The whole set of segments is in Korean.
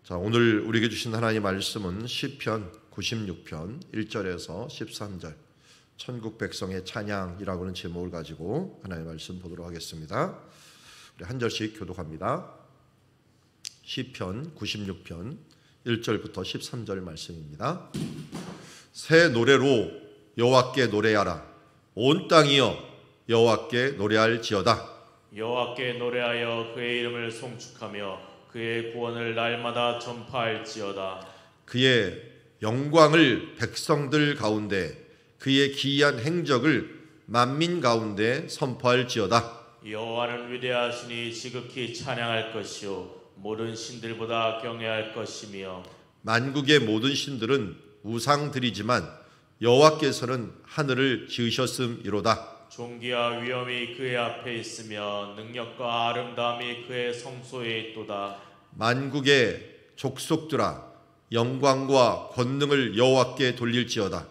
자, 오늘 우리에게 주신 하나님의 말씀은 시편 96편 1절에서 13절 천국 백성의 찬양이라고 하는 제목을 가지고 하나님의 말씀 보도록 하겠습니다. 우리 한 절씩 교독합니다. 시편 96편 1절부터 13절 말씀입니다. 새 노래로 여호와께 노래하라. 온 땅이여 여호와께 노래할지어다. 여호와께 노래하여 그의 이름을 송축하며 그의 구원을 날마다 전파할지어다. 그의 영광을 백성들 가운데 그의 기이한 행적을 만민 가운데 선포할지어다. 여호와는 위대하시니 지극히 찬양할 것이요 모든 신들보다 경외할 것이며 만국의 모든 신들은 우상들이지만 여호와께서는 하늘을 지으셨음이로다. 존귀와 위엄이 그의 앞에 있으며 능력과 아름다움이 그의 성소에 있도다. 만국의 족속들아 영광과 권능을 여호와께 돌릴지어다.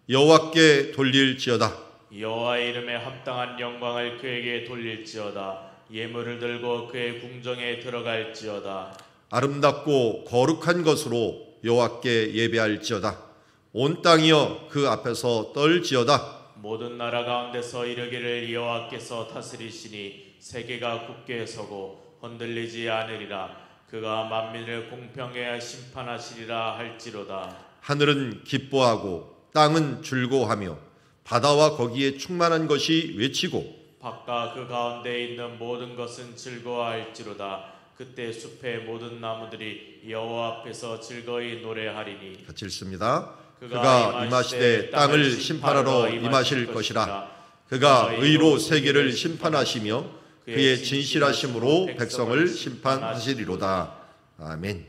여호와께 돌릴지어다. 여호와의 이름에 합당한 영광을 그에게 돌릴지어다. 예물을 들고 그의 궁정에 들어갈지어다. 아름답고 거룩한 것으로 여호와께 예배할지어다. 온 땅이여 그 앞에서 떨지어다. 모든 나라 가운데서 이르기를 여호와께서 다스리시니 세계가 굳게 서고 흔들리지 않으리라. 그가 만민을 공평하게 심판하시리라 할지로다. 하늘은 기뻐하고 땅은 즐거워하며 바다와 거기에 충만한 것이 외치고 밖과 그 가운데 있는 모든 것은 즐거워할지로다. 그때 숲의 모든 나무들이 여호와 앞에서 즐거이 노래하리니. 같이 읽습니다. 그가 임하시되 땅을 심판하러 임하실 것이라. 그가 의로 세계를 심판하시며 그의 진실하심으로 백성을 심판하시리로다. 아멘.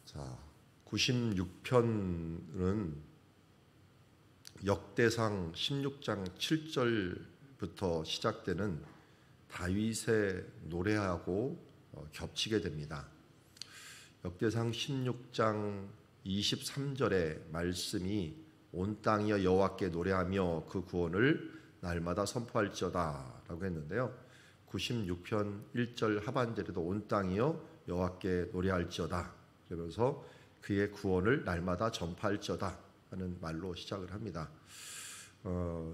자, 96편은 역대상 16장 7절부터 시작되는 다윗의 노래하고 겹치게 됩니다. 역대상 16장 23절의 말씀이 온 땅이여 여호와께 노래하며 그 구원을 날마다 선포할지어다 라고 했는데요, 96편 1절 하반절에도 온 땅이여 여호와께 노래할지어다 그러면서 그의 구원을 날마다 전파할지어다 하는 말로 시작을 합니다.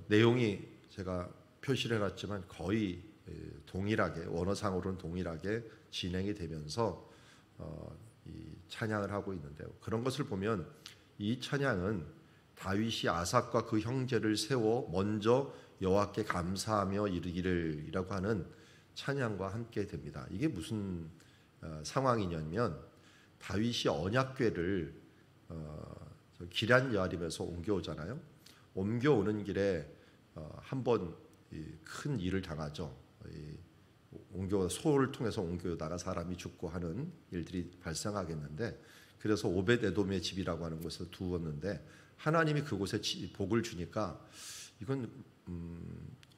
내용이 제가 표시를 해놨지만 거의 동일하게, 원어상으로는 동일하게 진행이 되면서 이 찬양을 하고 있는데요, 그런 것을 보면 이 찬양은 다윗이 아삽과 그 형제를 세워 먼저 여호와께 감사하며 이르기를이라고 하는 찬양과 함께 됩니다. 이게 무슨 상황이냐면 다윗이 언약궤를 기럇 여아림에서 옮겨오잖아요. 옮겨오는 길에 한번 큰 일을 당하죠. 소를 통해서 옮겨오다가 사람이 죽고 하는 일들이 발생하겠는데, 그래서 오벳 에돔의 집이라고 하는 곳에서 두었는데 하나님이 그곳에 복을 주니까 이건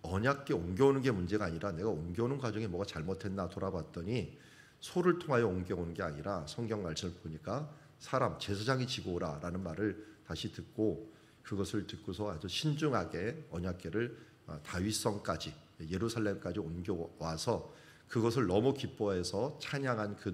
언약궤 옮겨오는 게 문제가 아니라 내가 옮겨오는 과정에 뭐가 잘못했나 돌아봤더니 소를 통하여 옮겨오는 게 아니라 성경 말씀을 보니까 사람 제사장이 지고 오라라는 말을 다시 듣고 그것을 듣고서 아주 신중하게 언약궤를 다윗성까지 예루살렘까지 옮겨와서 그것을 너무 기뻐해서 찬양한 그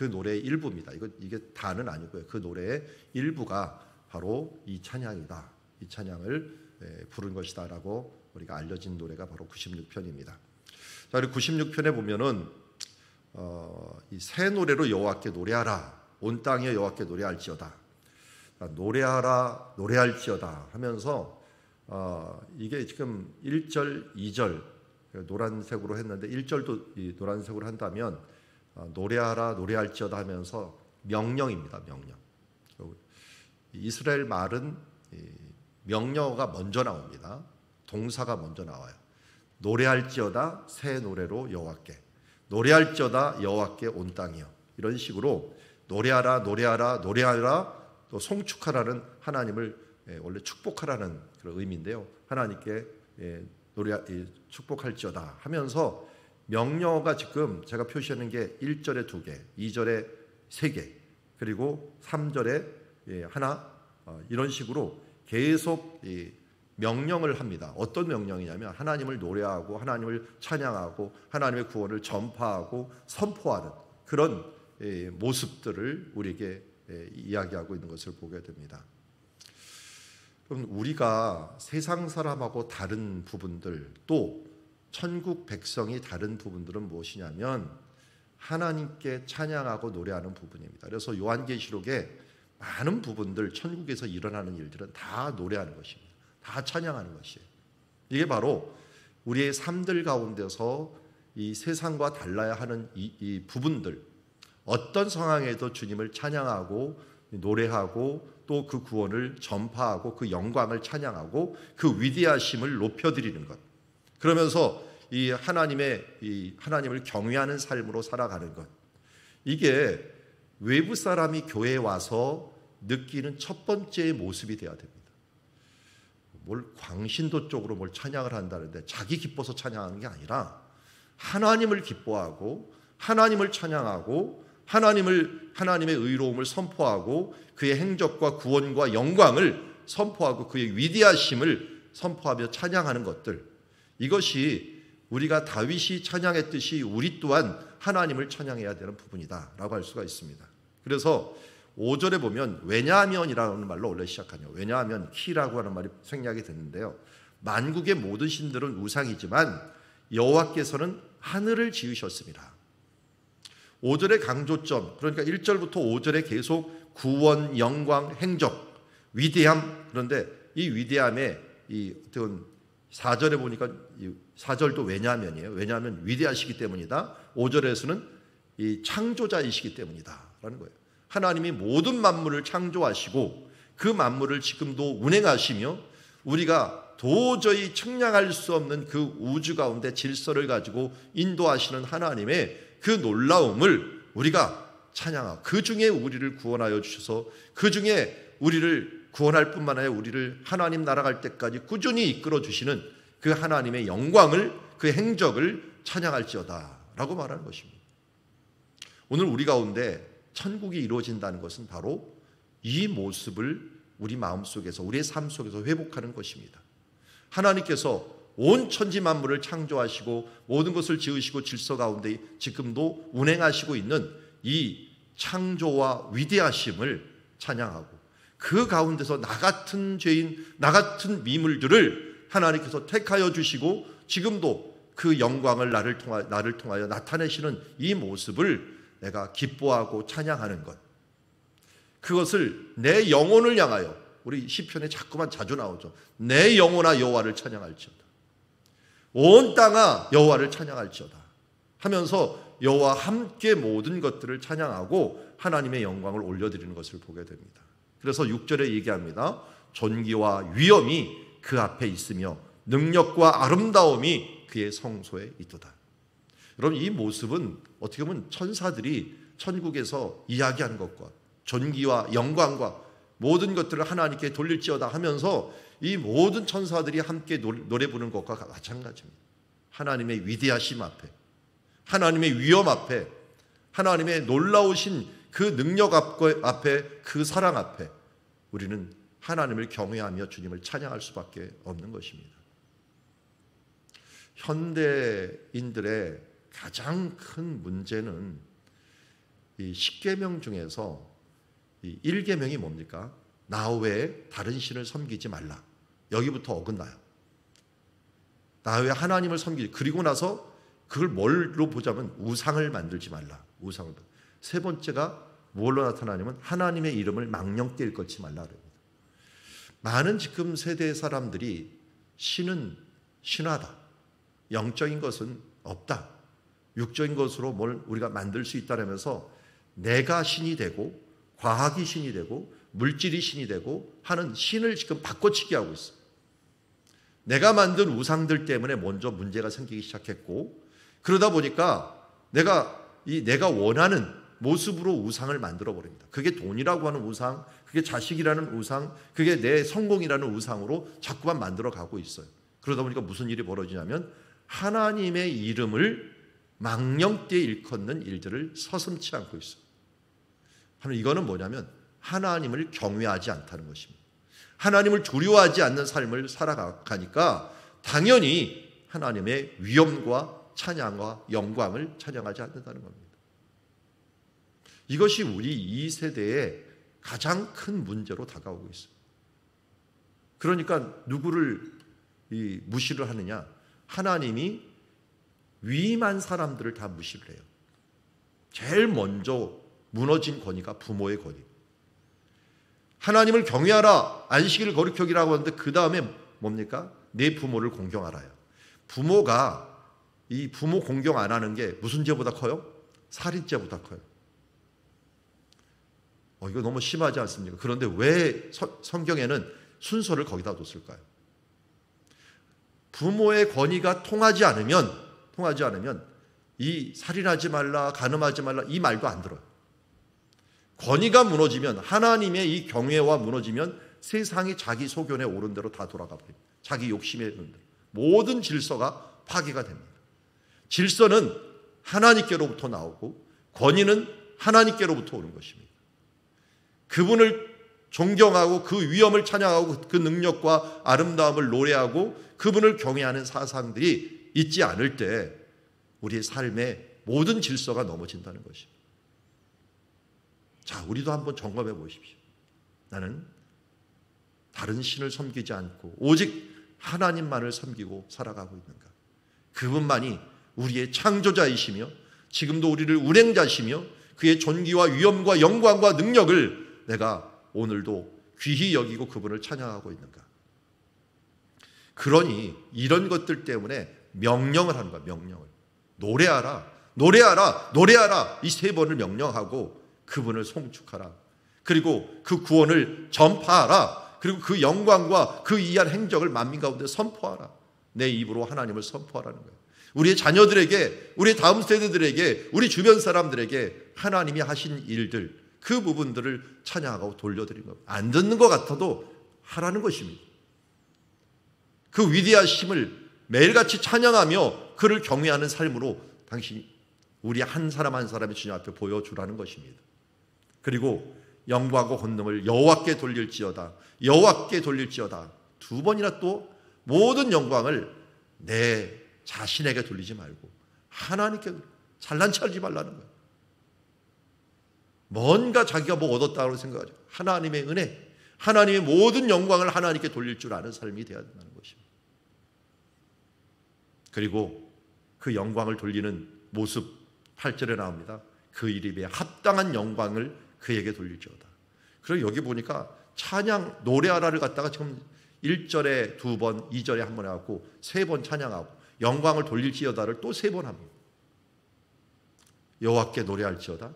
노래의 일부입니다. 이게 다는 아니고요. 그 노래의 일부가 바로 이 찬양이다. 이 찬양을 부른 것이다라고 우리가 알려진 노래가 바로 96편입니다. 자, 그리고 96편에 보면은 이 새 노래로 여호와께 노래하라. 온 땅에 여호와께 노래할지어다. 노래하라, 노래할지어다 하면서 이게 지금 1절, 2절 노란색으로 했는데 1절도 노란색으로 한다면 노래하라, 노래할지어다 하면서 명령입니다. 명령. 이스라엘 말은 명령어가 먼저 나옵니다. 동사가 먼저 나와요. 노래할지어다 새 노래로 여호와께, 노래할지어다 여호와께 온 땅이여. 이런 식으로 노래하라, 노래하라, 노래하라, 또 송축하라는 하나님을 원래 축복하라는 그런 의미인데요, 하나님께 축복할지어다 하면서 명령어가 지금 제가 표시하는 게 1절에 2개, 2절에 3개, 그리고 3절에 하나, 이런 식으로 계속 명령을 합니다. 어떤 명령이냐면 하나님을 노래하고 하나님을 찬양하고 하나님의 구원을 전파하고 선포하는 그런 모습들을 우리에게 이야기하고 있는 것을 보게 됩니다. 그럼 우리가 세상 사람하고 다른 부분들, 또 천국 백성이 다른 부분들은 무엇이냐면 하나님께 찬양하고 노래하는 부분입니다. 그래서 요한계시록에 많은 부분들, 천국에서 일어나는 일들은 다 노래하는 것입니다. 다 찬양하는 것이에요. 이게 바로 우리의 삶들 가운데서 이 세상과 달라야 하는 이 부분들, 어떤 상황에도 주님을 찬양하고 노래하고 또 그 구원을 전파하고 그 영광을 찬양하고 그 위대하심을 높여드리는 것, 그러면서 이 하나님을 경외하는 삶으로 살아가는 것, 이게 외부 사람이 교회에 와서 느끼는 첫 번째의 모습이 되어야 됩니다. 뭘 광신도 쪽으로 뭘 찬양을 한다는데 자기 기뻐서 찬양하는 게 아니라 하나님을 기뻐하고 하나님을 찬양하고 하나님의 의로움을 선포하고 그의 행적과 구원과 영광을 선포하고 그의 위대하심을 선포하며 찬양하는 것들, 이것이 우리가 다윗이 찬양했듯이 우리 또한 하나님을 찬양해야 되는 부분이다라고 할 수가 있습니다. 그래서 5절에 보면 왜냐하면이라는 말로 원래 시작하죠. 왜냐하면 키라고 하는 말이 생략이 됐는데요. 만국의 모든 신들은 우상이지만 여호와께서는 하늘을 지으셨습니다. 5절의 강조점, 그러니까 1절부터 5절에 계속 구원, 영광, 행적, 위대함, 그런데 이 위대함에 이 어떤 4절에 보니까 4절도 왜냐하면이에요. 왜냐하면 위대하시기 때문이다. 5절에서는 이 창조자이시기 때문이다 라는 거예요. 하나님이 모든 만물을 창조하시고 그 만물을 지금도 운행하시며 우리가 도저히 측량할 수 없는 그 우주 가운데 질서를 가지고 인도하시는 하나님의 그 놀라움을 우리가 찬양하고 그 중에 우리를 구원하여 주셔서 그 중에 우리를 구원할 뿐만 아니라 우리를 하나님 나라 갈 때까지 꾸준히 이끌어 주시는 그 하나님의 영광을, 그 행적을 찬양할지어다 라고 말하는 것입니다. 오늘 우리 가운데 천국이 이루어진다는 것은 바로 이 모습을 우리 마음속에서, 우리의 삶 속에서 회복하는 것입니다. 하나님께서 온 천지 만물을 창조하시고 모든 것을 지으시고 질서 가운데 지금도 운행하시고 있는 이 창조와 위대하심을 찬양하고 그 가운데서 나 같은 죄인, 나 같은 미물들을 하나님께서 택하여 주시고 지금도 그 영광을 나를 통하여 나타내시는 이 모습을 내가 기뻐하고 찬양하는 것, 그것을 내 영혼을 향하여, 우리 시편에 자주 나오죠. 내 영혼아 여호와를 찬양할지어다. 온 땅아 여호와를 찬양할지어다 하면서 여호와 함께 모든 것들을 찬양하고 하나님의 영광을 올려드리는 것을 보게 됩니다. 그래서 6절에 얘기합니다. 존귀와 위엄이 그 앞에 있으며 능력과 아름다움이 그의 성소에 있도다. 여러분, 이 모습은 어떻게 보면 천사들이 천국에서 이야기하는 것과 존귀와 영광과 모든 것들을 하나님께 돌릴지어다 하면서 이 모든 천사들이 함께 노래 부르는 것과 마찬가지입니다. 하나님의 위대하심 앞에, 하나님의 위엄 앞에, 하나님의 놀라우신 그 능력 앞에, 그 사랑 앞에 우리는 하나님을 경외하며 주님을 찬양할 수밖에 없는 것입니다. 현대인들의 가장 큰 문제는 이 10계명 중에서 이 1계명이 뭡니까? 나 외에 다른 신을 섬기지 말라. 여기부터 어긋나요. 나 외에 하나님을 섬기지. 그리고 나서 그걸 뭘로 보자면 우상을 만들지 말라. 우상을. 세 번째가 뭘로 나타나냐면 하나님의 이름을 망령되이 일컫지 말라 그럽니다. 많은 지금 세대의 사람들이 신은 신화다. 영적인 것은 없다. 육적인 것으로 뭘 우리가 만들 수 있다면서 내가 신이 되고 과학이 신이 되고 물질이 신이 되고 하는 신을 지금 바꿔치기 하고 있어요. 내가 만든 우상들 때문에 먼저 문제가 생기기 시작했고, 그러다 보니까 내가 원하는 모습으로 우상을 만들어 버립니다. 그게 돈이라고 하는 우상, 그게 자식이라는 우상, 그게 내 성공이라는 우상으로 자꾸만 만들어 가고 있어요. 그러다 보니까 무슨 일이 벌어지냐면 하나님의 이름을 망령되이 일컫는 일들을 서슴지 않고 있어요. 이거는 뭐냐면 하나님을 경외하지 않다는 것입니다. 하나님을 두려워하지 않는 삶을 살아가니까 당연히 하나님의 위엄과 찬양과 영광을 찬양하지 않는다는 겁니다. 이것이 우리 이 세대의 가장 큰 문제로 다가오고 있습니다. 그러니까 누구를 무시를 하느냐? 하나님이 위임한 사람들을 다 무시를 해요. 제일 먼저 무너진 권위가 부모의 권위. 하나님을 경외하라, 안식일을 거룩히 여기라고 하는데 그 다음에 뭡니까? 내 부모를 공경하라요. 부모가 이 부모 공경 안 하는 게 무슨 죄보다 커요? 살인죄보다 커요. 이거 너무 심하지 않습니까? 그런데 왜 성경에는 순서를 거기다 뒀을까요? 부모의 권위가 통하지 않으면 이 살인하지 말라, 간음하지 말라 이 말도 안 들어요. 권위가 무너지면, 하나님의 이 경외와 무너지면 세상이 자기 소견에 오른 대로 다 돌아가 버립니다. 자기 욕심에 오른 대로. 모든 질서가 파괴가 됩니다. 질서는 하나님께로부터 나오고 권위는 하나님께로부터 오는 것입니다. 그분을 존경하고 그 위엄을 찬양하고 그 능력과 아름다움을 노래하고 그분을 경외하는 사상들이 있지 않을 때 우리의 삶의 모든 질서가 넘어진다는 것입니다. 자, 우리도 한번 점검해 보십시오. 나는 다른 신을 섬기지 않고 오직 하나님만을 섬기고 살아가고 있는가? 그분만이 우리의 창조자이시며 지금도 우리를 운행자시며 그의 존귀와 위엄과 영광과 능력을 내가 오늘도 귀히 여기고 그분을 찬양하고 있는가? 그러니 이런 것들 때문에 명령을 하는 거야. 명령을. 노래하라, 노래하라, 노래하라 이 세 번을 명령하고 그분을 송축하라. 그리고 그 구원을 전파하라. 그리고 그 영광과 그 이한 행적을 만민 가운데 선포하라. 내 입으로 하나님을 선포하라는 거예요. 우리의 자녀들에게, 우리의 다음 세대들에게, 우리 주변 사람들에게 하나님이 하신 일들, 그 부분들을 찬양하고 돌려드리는 겁니다. 안 듣는 것 같아도 하라는 것입니다. 그 위대하심을 매일같이 찬양하며 그를 경외하는 삶으로 당신이 우리 한 사람 한 사람이 주님 앞에 보여주라는 것입니다. 그리고 영광과 권능을 여호와께 돌릴지어다, 여호와께 돌릴지어다. 두 번이나 또 모든 영광을 내 자신에게 돌리지 말고 하나님께 잘난 체하지 말라는 거예요. 뭔가 자기가 뭐 얻었다고 생각하죠. 하나님의 은혜, 하나님의 모든 영광을 하나님께 돌릴 줄 아는 삶이 되어야 된다는 것입니다. 그리고 그 영광을 돌리는 모습 8절에 나옵니다. 그 이름에 합당한 영광을 그에게 돌릴지어다. 그리고 여기 보니까 찬양 노래하라를 갖다가 지금 1절에 2번, 2절에 한 번 해갖고 3번 찬양하고 영광을 돌릴지어다를 또 3번 합니다. 여호와께 노래할지어다.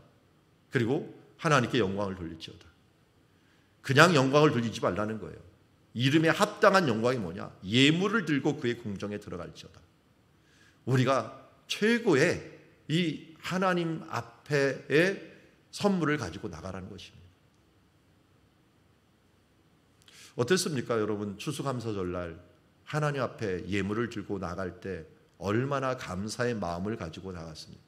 그리고 하나님께 영광을 돌릴지어다. 그냥 영광을 돌리지 말라는 거예요. 이름에 합당한 영광이 뭐냐? 예물을 들고 그의 궁정에 들어갈지어다. 우리가 최고의 이 하나님 앞에의 선물을 가지고 나가라는 것입니다. 어땠습니까, 여러분? 추수감사절날 하나님 앞에 예물을 들고 나갈 때 얼마나 감사의 마음을 가지고 나갔습니까?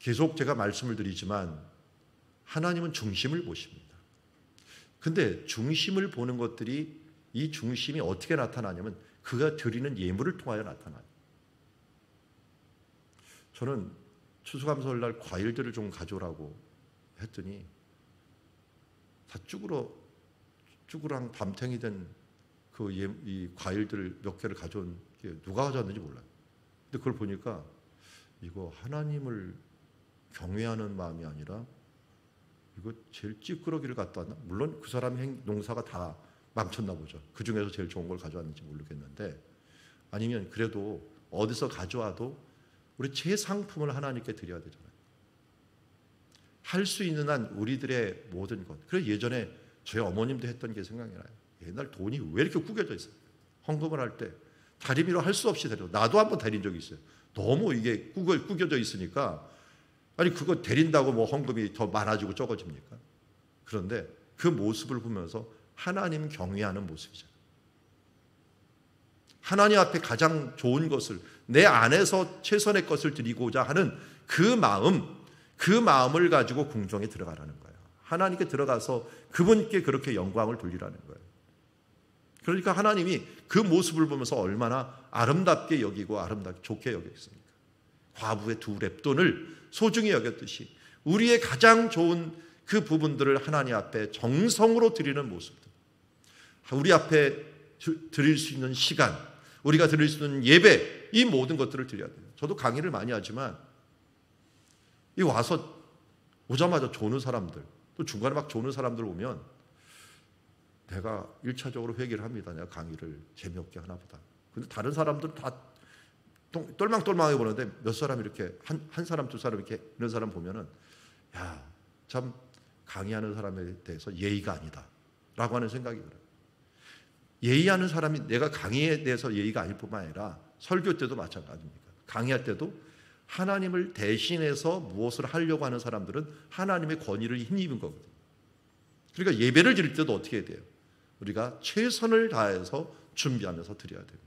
계속 제가 말씀을 드리지만 하나님은 중심을 보십니다. 근데 중심을 보는 것들이 이 중심이 어떻게 나타나냐면 그가 드리는 예물을 통하여 나타나요. 저는 추수감사절날 과일들을 좀 가져오라고 했더니 다 쭈그랑 밤탱이 된 이 과일들 몇 개를 가져온 게 누가 가져왔는지 몰라요. 근데 그걸 보니까 이거 하나님을 경외하는 마음이 아니라 이거 제일 찌끄러기를 갖다 왔나? 물론 그 사람 농사가 다 망쳤나 보죠. 그 중에서 제일 좋은 걸 가져왔는지 모르겠는데, 아니면 그래도 어디서 가져와도 우리 제 상품을 하나님께 드려야 되잖아요. 할 수 있는 한 우리들의 모든 것. 그래서 예전에 저희 어머님도 했던 게 생각이 나요. 옛날 돈이 왜 이렇게 구겨져 있어요? 헌금을 할 때 다리미로 할 수 없이 데려. 나도 한번 데린 적이 있어요. 너무 이게 구겨져 있으니까, 아니 그거 데린다고 뭐 헌금이 더 많아지고 적어집니까? 그런데 그 모습을 보면서 하나님 경외하는 모습이잖아요. 하나님 앞에 가장 좋은 것을, 내 안에서 최선의 것을 드리고자 하는 그 마음을 가지고 궁정에 들어가라는 거예요. 하나님께 들어가서 그분께 그렇게 영광을 돌리라는 거예요. 그러니까 하나님이 그 모습을 보면서 얼마나 아름답게 여기고 아름답게 좋게 여겼습니까? 과부의 두 렙돈을 소중히 여겼듯이 우리의 가장 좋은 그 부분들을 하나님 앞에 정성으로 드리는 모습들, 우리 앞에 드릴 수 있는 시간, 우리가 드릴 수 있는 예배, 이 모든 것들을 드려야 돼요. 저도 강의를 많이 하지만 이 와서 오자마자 조는 사람들, 또 중간에 막 조는 사람들 오면 내가 1차적으로 회개를 합니다. 내가 강의를 재미없게 하나 보다. 근데 다른 사람들은 다 똘망똘망하게 보는데 몇 사람 이렇게 한 사람 두 사람 이렇게 이런 사람 보면은 야, 참 강의하는 사람에 대해서 예의가 아니다 라고 하는 생각이 들어요. 예의하는 사람이 내가 강의에 대해서 예의가 아닐 뿐만 아니라 설교 때도 마찬가지입니다. 강의할 때도 하나님을 대신해서 무엇을 하려고 하는 사람들은 하나님의 권위를 힘입은 거거든요. 그러니까 예배를 드릴 때도 어떻게 해야 돼요? 우리가 최선을 다해서 준비하면서 드려야 됩니다.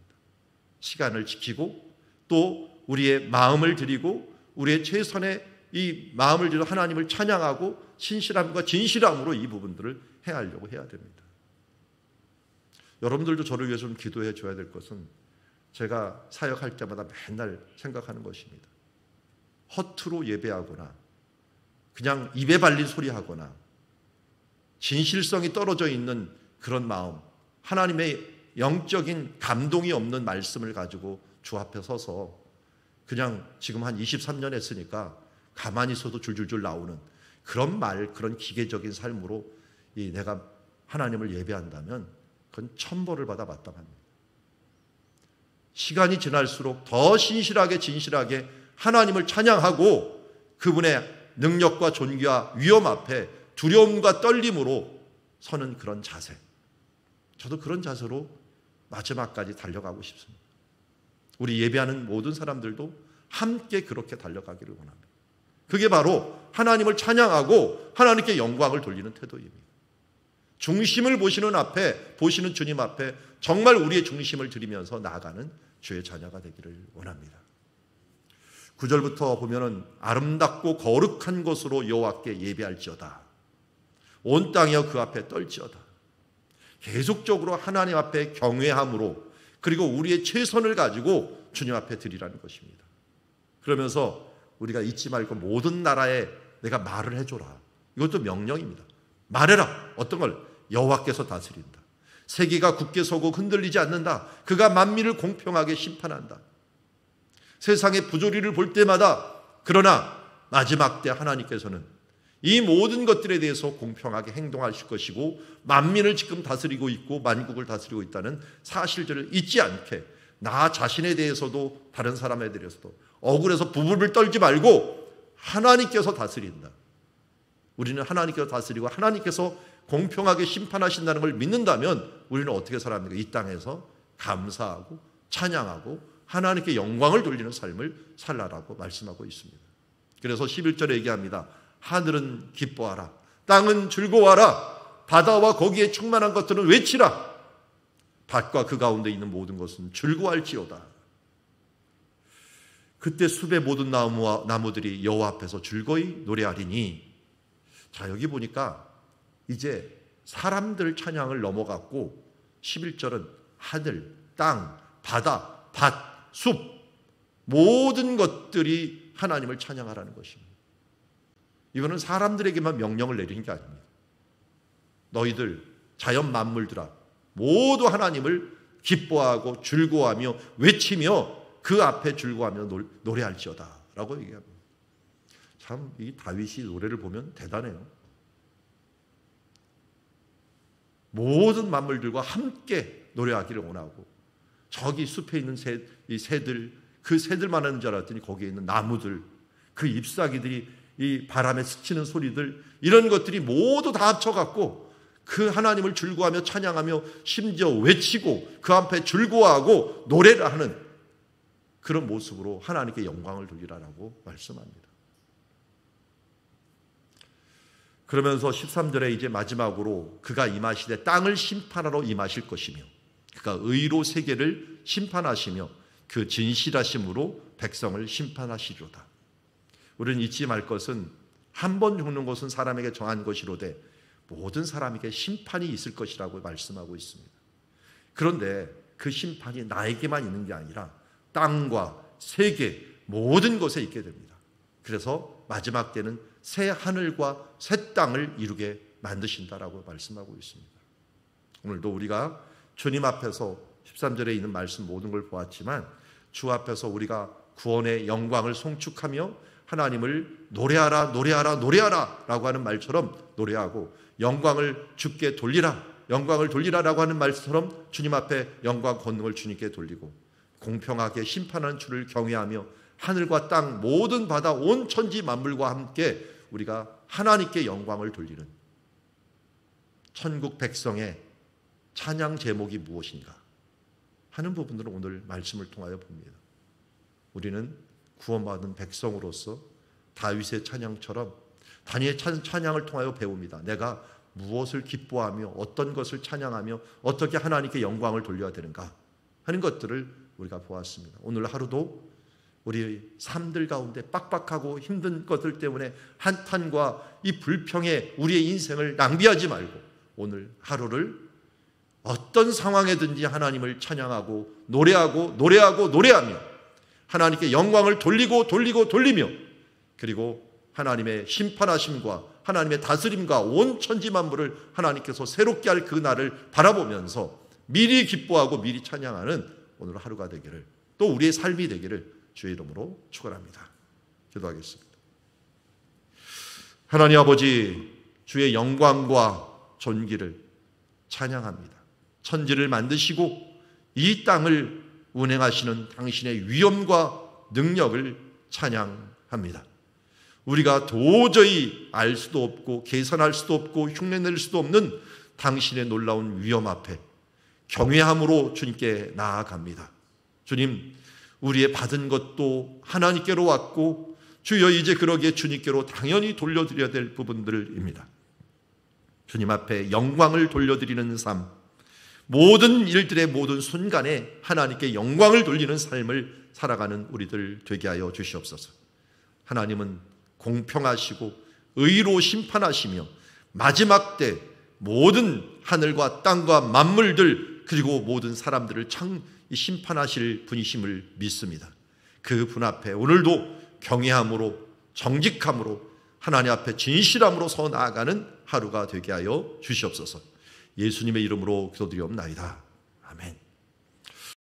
시간을 지키고 또 우리의 마음을 드리고 우리의 최선의 이 마음을 들여 하나님을 찬양하고 신실함과 진실함으로 이 부분들을 행하려고 해야 됩니다. 여러분들도 저를 위해서 좀 기도해 줘야 될 것은 제가 사역할 때마다 맨날 생각하는 것입니다. 허투루 예배하거나 그냥 입에 발린 소리 하거나 진실성이 떨어져 있는 그런 마음, 하나님의 영적인 감동이 없는 말씀을 가지고 주 앞에 서서 그냥 지금 한 23년 했으니까 가만히 있어도 줄줄줄 나오는 그런 말, 그런 기계적인 삶으로 내가 하나님을 예배한다면 그건 천벌을 받아 마땅합니다. 시간이 지날수록 더 신실하게 진실하게 하나님을 찬양하고 그분의 능력과 존귀와 위엄 앞에 두려움과 떨림으로 서는 그런 자세, 저도 그런 자세로 마지막까지 달려가고 싶습니다. 우리 예배하는 모든 사람들도 함께 그렇게 달려가기를 원합니다. 그게 바로 하나님을 찬양하고 하나님께 영광을 돌리는 태도입니다. 중심을 보시는 주님 앞에 정말 우리의 중심을 드리면서 나아가는 주의 자녀가 되기를 원합니다. 9절부터 보면은 아름답고 거룩한 것으로 여호와께 예배할지어다. 온 땅이여 그 앞에 떨지어다. 계속적으로 하나님 앞에 경외함으로 그리고 우리의 최선을 가지고 주님 앞에 드리라는 것입니다. 그러면서 우리가 잊지 말고 모든 나라에 내가 말을 해줘라. 이것도 명령입니다. 말해라. 어떤 걸? 여호와께서 다스린다. 세계가 굳게 서고 흔들리지 않는다. 그가 만민을 공평하게 심판한다. 세상의 부조리를 볼 때마다 그러나 마지막 때 하나님께서는 이 모든 것들에 대해서 공평하게 행동하실 것이고 만민을 지금 다스리고 있고 만국을 다스리고 있다는 사실들을 잊지 않게 나 자신에 대해서도 다른 사람에 대해서도 억울해서 부부를 떨지 말고 하나님께서 다스린다. 우리는 하나님께서 다스리고 하나님께서 공평하게 심판하신다는 걸 믿는다면 우리는 어떻게 살아야 합니까? 이 땅에서 감사하고 찬양하고 하나님께 영광을 돌리는 삶을 살라라고 말씀하고 있습니다. 그래서 11절에 얘기합니다. 하늘은 기뻐하라. 땅은 즐거워하라. 바다와 거기에 충만한 것들은 외치라. 밭과 그 가운데 있는 모든 것은 즐거워할지어다. 그때 숲의 모든 나무들이 여호와 앞에서 즐거이 노래하리니. 자, 여기 보니까 이제 사람들 찬양을 넘어갔고 11절은 하늘, 땅, 바다, 밭, 숲 모든 것들이 하나님을 찬양하라는 것입니다. 이거는 사람들에게만 명령을 내리는 게 아닙니다. 너희들 자연 만물들아 모두 하나님을 기뻐하고 즐거워하며 외치며 그 앞에 즐거워하며 노래할지어다 라고 얘기합니다. 참 이 다윗이 노래를 보면 대단해요. 모든 만물들과 함께 노래하기를 원하고 저기 숲에 있는 이 새들, 그 새들만 하는 줄 알았더니 거기에 있는 나무들, 그 잎사귀들이 이 바람에 스치는 소리들, 이런 것들이 모두 다 합쳐갖고 그 하나님을 즐거워하며 찬양하며 심지어 외치고 그 앞에 즐거워하고 노래를 하는 그런 모습으로 하나님께 영광을 돌리라라고 말씀합니다. 그러면서 13절에 이제 마지막으로 그가 임하시되 땅을 심판하러 임하실 것이며 그가 의로 세계를 심판하시며 그 진실하심으로 백성을 심판하시리로다. 우리는 잊지 말 것은 한 번 죽는 것은 사람에게 정한 것이로되 모든 사람에게 심판이 있을 것이라고 말씀하고 있습니다. 그런데 그 심판이 나에게만 있는 게 아니라 땅과 세계 모든 것에 있게 됩니다. 그래서 마지막 때는 새 하늘과 새 땅을 이루게 만드신다라고 말씀하고 있습니다. 오늘도 우리가 주님 앞에서 13절에 있는 말씀 모든 걸 보았지만 주 앞에서 우리가 구원의 영광을 송축하며 하나님을 노래하라 노래하라 노래하라 라고 하는 말처럼 노래하고 영광을 주께 돌리라 영광을 돌리라라고 하는 말처럼 주님 앞에 영광 권능을 주님께 돌리고 공평하게 심판하는 주를 경외하며 하늘과 땅 모든 바다 온 천지 만물과 함께 우리가 하나님께 영광을 돌리는 천국 백성의 찬양 제목이 무엇인가 하는 부분들은 오늘 말씀을 통하여 봅니다. 우리는 구원받은 백성으로서 다윗의 찬양처럼 다니엘의 찬양을 통하여 배웁니다. 내가 무엇을 기뻐하며 어떤 것을 찬양하며 어떻게 하나님께 영광을 돌려야 되는가 하는 것들을 우리가 보았습니다. 오늘 하루도 우리 삶들 가운데 빡빡하고 힘든 것들 때문에 한탄과 이 불평에 우리의 인생을 낭비하지 말고 오늘 하루를 어떤 상황에든지 하나님을 찬양하고 노래하며 하나님께 영광을 돌리며 그리고 하나님의 심판하심과 하나님의 다스림과 온 천지 만물을 하나님께서 새롭게 할 그 날을 바라보면서 미리 기뻐하고 미리 찬양하는 오늘 하루가 되기를 또 우리의 삶이 되기를 주의 이름으로 축원합니다. 기도하겠습니다. 하나님 아버지 주의 영광과 존귀를 찬양합니다. 천지를 만드시고 이 땅을 운행하시는 당신의 위엄과 능력을 찬양합니다. 우리가 도저히 알 수도 없고 계산할 수도 없고 흉내낼 수도 없는 당신의 놀라운 위엄 앞에 경외함으로 주님께 나아갑니다. 주님, 우리의 받은 것도 하나님께로 왔고 주여 이제 그러기에 주님께로 당연히 돌려드려야 될 부분들입니다. 주님 앞에 영광을 돌려드리는 삶, 모든 일들의 모든 순간에 하나님께 영광을 돌리는 삶을 살아가는 우리들 되게 하여 주시옵소서. 하나님은 공평하시고 의로 심판하시며 마지막 때 모든 하늘과 땅과 만물들 그리고 모든 사람들을 심판하실 분이심을 믿습니다. 그 분 앞에 오늘도 경외함으로 정직함으로 하나님 앞에 진실함으로 서 나아가는 하루가 되게 하여 주시옵소서. 예수님의 이름으로 기도드리옵나이다.